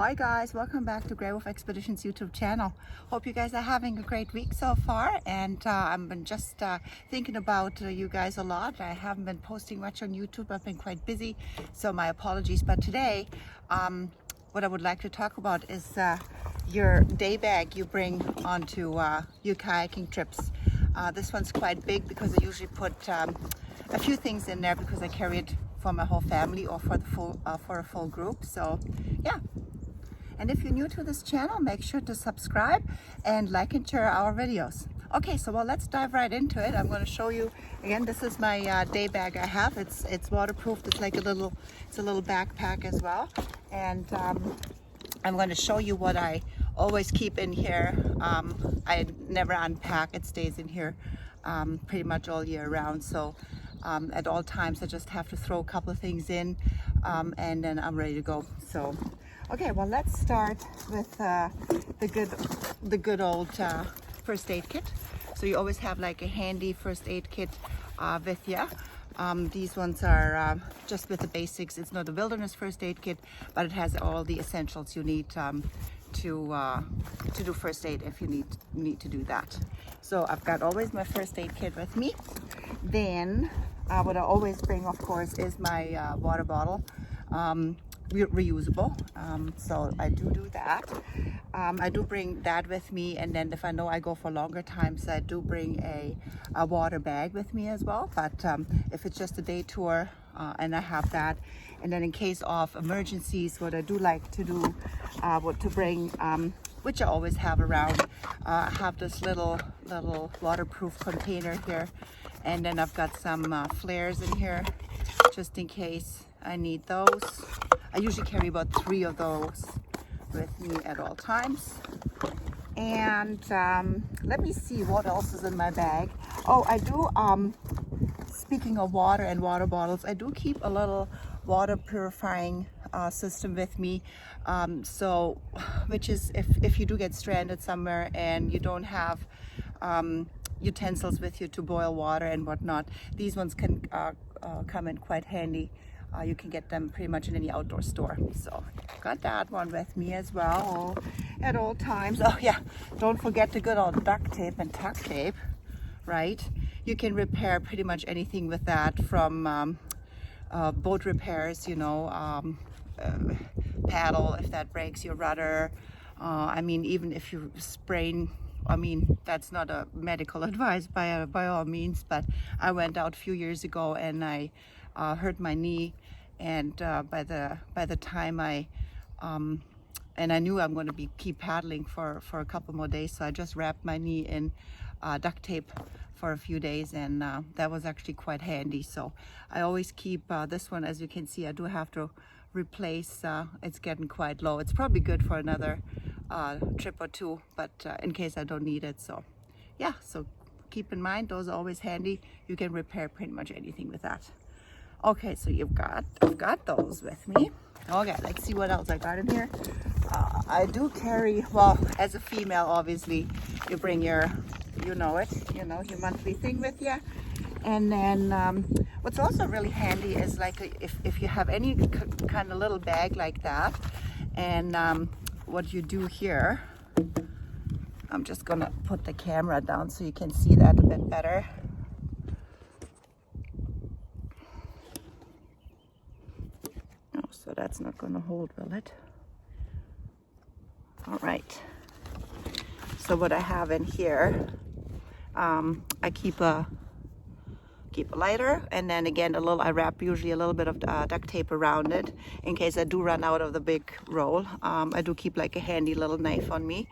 Hi guys, welcome back to Grey Wolf Expeditions YouTube channel. Hope you guys are having a great week so far, and I've been just thinking about you guys a lot. I haven't been posting much on YouTube. I've been quite busy, so my apologies. But today what I would like to talk about is your day bag you bring onto your kayaking trips. This one's quite big because I usually put a few things in there because I carry it for my whole family or for the for a full group. So yeah. And if you're new to this channel, make sure to subscribe and like and share our videos. Okay, so well, let's dive right into it. I'm going to show you again. This is my day bag I have. It's waterproof. It's like a little backpack as well. And I'm going to show you what I always keep in here. I never unpack. It stays in here pretty much all year round. So at all times I just have to throw a couple of things in and then I'm ready to go. So okay, well, let's start with the good old first aid kit. So you always have like a handy first aid kit with you. These ones are just with the basics. It's not a wilderness first aid kit, but it has all the essentials you need to do first aid if you need to do that. So I've got always my first aid kit with me. Then what I always bring, of course, is my water bottle. Reusable, so I do that. I do bring that with me, and then if I know I go for longer times, I do bring a water bag with me as well. But if it's just a day tour, and I have that, and then in case of emergencies, what I do like to do, what to bring, which I always have around, I have this little waterproof container here, and then I've got some flares in here just in case I need those. I usually carry about 3 of those with me at all times. And let me see what else is in my bag. Oh, I do, speaking of water and water bottles, I do keep a little water purifying system with me. So, which is if you do get stranded somewhere and you don't have utensils with you to boil water and whatnot, these ones can come in quite handy. You can get them pretty much in any outdoor store. So got that one with me as well at all times. Oh yeah, don't forget the good old duct tape and tuck tape, right? You can repair pretty much anything with that, from boat repairs, you know, paddle if that breaks your rudder. I mean, even if you sprain, I mean, that's not a medical advice by all means, but I went out a few years ago and I hurt my knee, and by the time and I knew I'm going to keep paddling for a couple more days, so I just wrapped my knee in duct tape for a few days, and that was actually quite handy. So I always keep this one. As you can see, I do have to replace. It's getting quite low. It's probably good for another trip or two, but in case I don't need it. So yeah, so keep in mind, those are always handy. You can repair pretty much anything with that. Okay, so I've got those with me. Okay, let's see what else I got in here. I do carry, well, as a female, obviously, you bring your, your monthly thing with you. And then what's also really handy is like if you have any kind of little bag like that, and what you do here, I'm just gonna put the camera down so you can see that a bit better. So that's not going to hold, will it? All right. So what I have in here, I keep a lighter, and then again I wrap usually a little bit of duct tape around it in case I do run out of the big roll. I do keep like a handy little knife on me.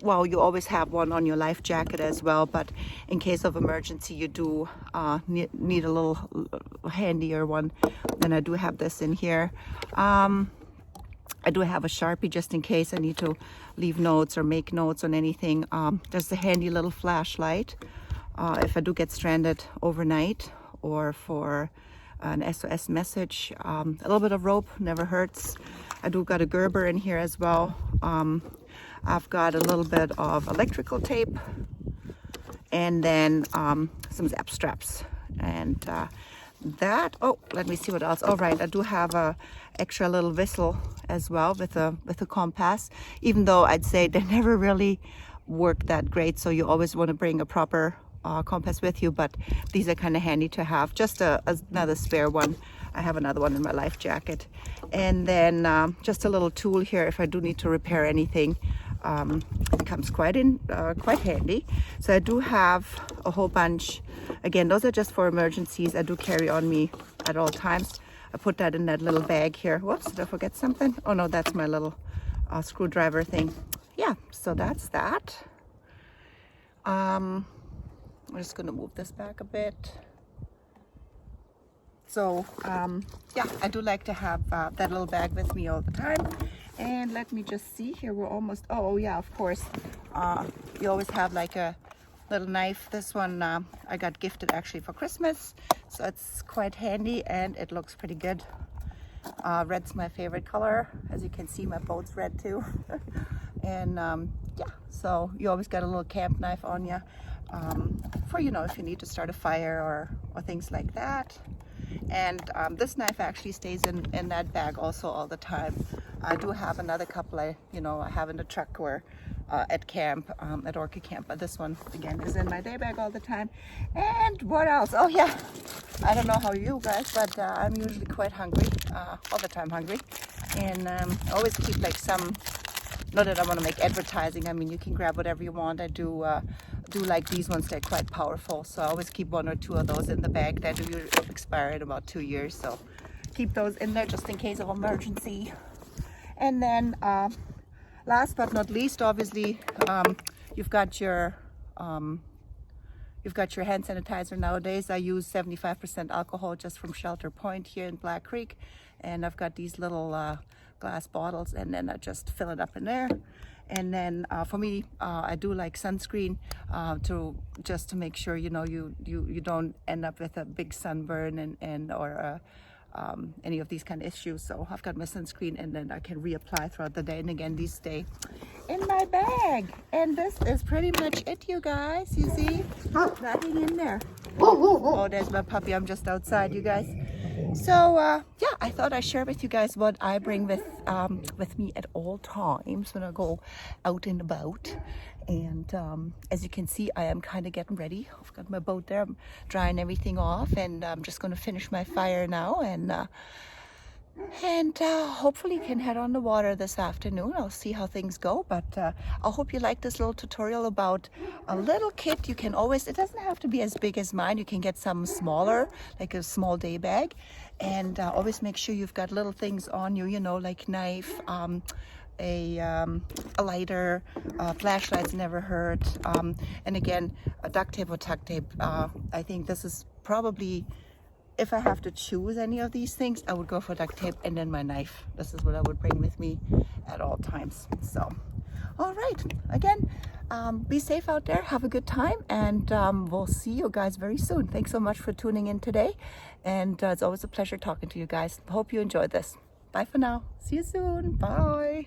Well, you always have one on your life jacket as well, but in case of emergency, you do need a little handier one. Then I do have this in here. I do have a Sharpie just in case I need to leave notes or make notes on anything. There's a handy little flashlight if I do get stranded overnight or for an SOS message. A little bit of rope never hurts. I do got a Gerber in here as well. I've got a little bit of electrical tape, and then some zap straps, and that. Oh, let me see what else. All right, I do have a extra little whistle as well with a compass, even though I'd say they never really work that great, so you always want to bring a proper compass with you, but these are kind of handy to have. Just another spare one. I have another one in my life jacket. And then just a little tool here if I do need to repair anything. It comes quite handy. So I do have a whole bunch. Again, those are just for emergencies. I do carry on me at all times. I put that in that little bag here. Whoops, did I forget something? Oh no, that's my little screwdriver thing. Yeah, so that's that. I'm just gonna move this back a bit. So yeah, I do like to have that little bag with me all the time. And let me just see here, we're almost, oh yeah, of course, you always have like a little knife. This one I got gifted actually for Christmas, so it's quite handy and it looks pretty good. Red's my favorite color. As you can see, my boat's red too. And yeah, so you always got a little camp knife on you for, you know, if you need to start a fire or things like that. And this knife actually stays in that bag also all the time. I do have another couple I have in the truck or at camp, at Orchid Camp, but this one again is in my day bag all the time. And what else? Oh yeah, I don't know how you guys, but I'm usually quite hungry, all the time hungry, and I always keep like some. Not that I want to make advertising. I mean, you can grab whatever you want. I do like these ones. They're quite powerful, so I always keep 1 or 2 of those in the bag. That do expire in about 2 years, so keep those in there just in case of emergency. And then last but not least, obviously, you've got your hand sanitizer nowadays. I use 75% alcohol just from Shelter Point here in Black Creek, and I've got these little glass bottles, and then I just fill it up in there. And then for me, I do like sunscreen to make sure you don't end up with a big sunburn or any of these kind of issues. So I've got my sunscreen, and then I can reapply throughout the day. And again, these stay in my bag. And this is pretty much it, you guys. You see, nothing in there. Oh, there's my puppy. I'm just outside, you guys. So yeah, I thought I'd share with you guys what I bring with me at all times when I go out and about. And as you can see, I am kind of getting ready. I've got my boat there. I'm drying everything off, and I'm just going to finish my fire now, and hopefully can head on the water this afternoon. I'll see how things go, but I hope you like this little tutorial about a little kit. You can always, it doesn't have to be as big as mine. You can get some smaller, like a small day bag, and always make sure you've got little things on you, like knife, a lighter, flashlights never hurt, and again, a duct tape or tuck tape. I think this is probably, if I have to choose any of these things, I would go for duct tape and then my knife. This is what I would bring with me at all times. So, all right. Again, be safe out there. Have a good time. And we'll see you guys very soon. Thanks so much for tuning in today. And it's always a pleasure talking to you guys. Hope you enjoyed this. Bye for now. See you soon. Bye.